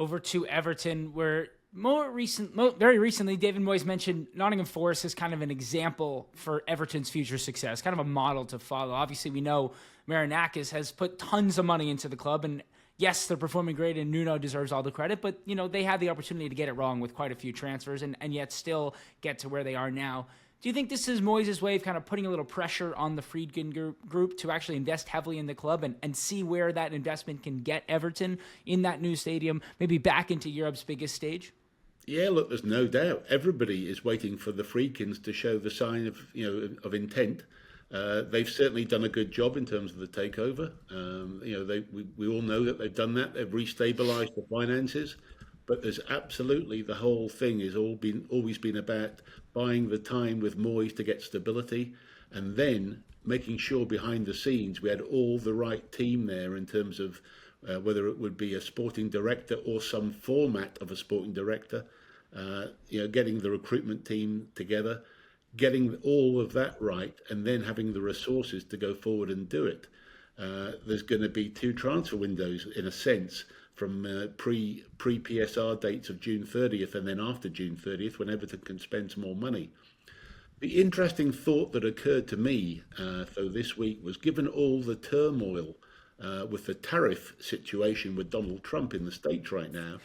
over to Everton, where very recently, David Moyes mentioned Nottingham Forest as kind of an example for Everton's future success, kind of a model to follow. Obviously, we know Marinakis has put tons of money into the club, and yes, they're performing great, and Nuno deserves all the credit, but they had the opportunity to get it wrong with quite a few transfers, and yet still get to where they are now. Do you think this is Moyes' way of kind of putting a little pressure on the Friedkin group to actually invest heavily in the club and see where that investment can get Everton in that new stadium, maybe back into Europe's biggest stage? Yeah, look, there's no doubt. Everybody is waiting for the Friedkins to show the sign of of intent. They've certainly done a good job in terms of the takeover. We all know that they've done that. They've restabilised the finances, but there's absolutely the whole thing is always been about buying the time with Moyes to get stability, and then making sure behind the scenes we had all the right team there in terms of whether it would be a sporting director or some format of a sporting director. Getting the recruitment team together, getting all of that right, and then having the resources to go forward and do it. There's going to be two transfer windows, in a sense, from pre PSR dates of June 30th and then after June 30th, when Everton can spend some more money. The interesting thought that occurred to me though this week was, given all the turmoil with the tariff situation with Donald Trump in the States right now,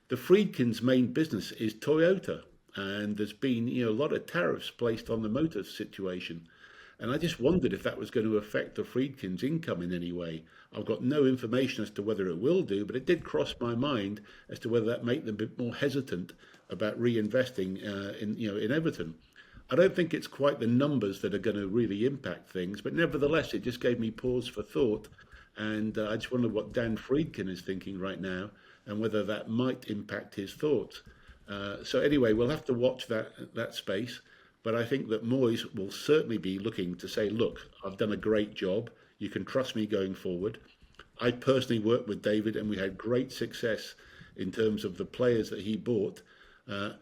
the Friedkins' main business is Toyota, and there's been a lot of tariffs placed on the motor situation. And I just wondered if that was going to affect the Friedkins' income in any way. I've got no information as to whether it will do, but it did cross my mind as to whether that made them a bit more hesitant about reinvesting in Everton. I don't think it's quite the numbers that are going to really impact things, but nevertheless, it just gave me pause for thought. And I just wonder what Dan Friedkin is thinking right now and whether that might impact his thoughts. So anyway, we'll have to watch that space. But I think that Moyes will certainly be looking to say, look, I've done a great job. You can trust me going forward. I personally worked with David and we had great success in terms of the players that he bought.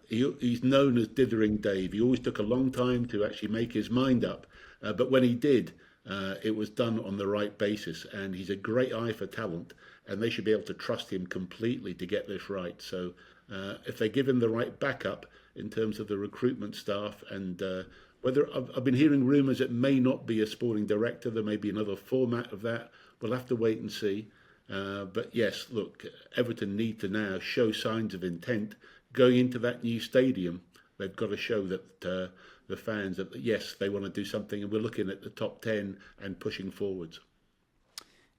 He's known as Dithering Dave. He always took a long time to actually make his mind up. But when he did, it was done on the right basis. And he's a great eye for talent. And they should be able to trust him completely to get this right. So if they give him the right backup in terms of the recruitment staff, and whether I've been hearing rumours it may not be a sporting director, there may be another format of that. We'll have to wait and see. But yes, look, Everton need to now show signs of intent going into that new stadium. They've got to show that the fans that yes, they want to do something, and we're looking at the top 10 and pushing forwards.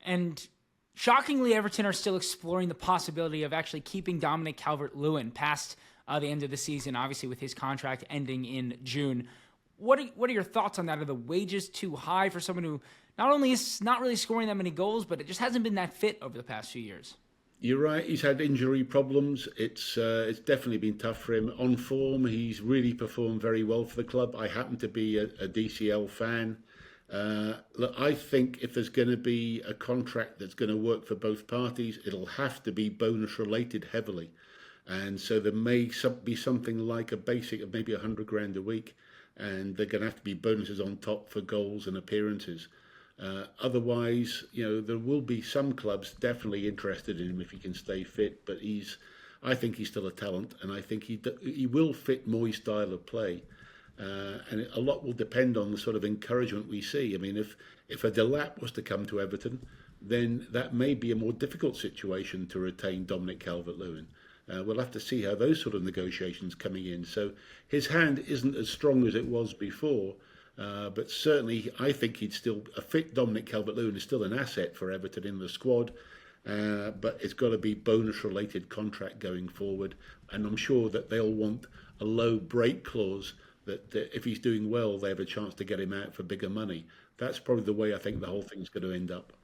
And shockingly, Everton are still exploring the possibility of actually keeping Dominic Calvert-Lewin past the end of the season, obviously with his contract ending in June. What are your thoughts on that? Are the wages too high for someone who not only is not really scoring that many goals, but it just hasn't been that fit over the past few years? You're right. He's had injury problems. It's definitely been tough for him. On form, he's really performed very well for the club. I happen to be a DCL fan. Look, I think if there's going to be a contract that's going to work for both parties, it'll have to be bonus related heavily. And so there may be something like a basic of maybe 100 grand a week, and they're going to have to be bonuses on top for goals and appearances. Otherwise, there will be some clubs definitely interested in him if he can stay fit. But I think he's still a talent, and I think he will fit Moyes' style of play. And a lot will depend on the sort of encouragement we see. I mean, if a Delap was to come to Everton, then that may be a more difficult situation to retain Dominic Calvert-Lewin. We'll have to see how those sort of negotiations coming in. So his hand isn't as strong as it was before, but certainly I think he'd still a fit. Dominic Calvert-Lewin is still an asset for Everton in the squad, but it's got to be bonus-related contract going forward, and I'm sure that they'll want a low break clause that if he's doing well, they have a chance to get him out for bigger money. That's probably the way I think the whole thing's going to end up.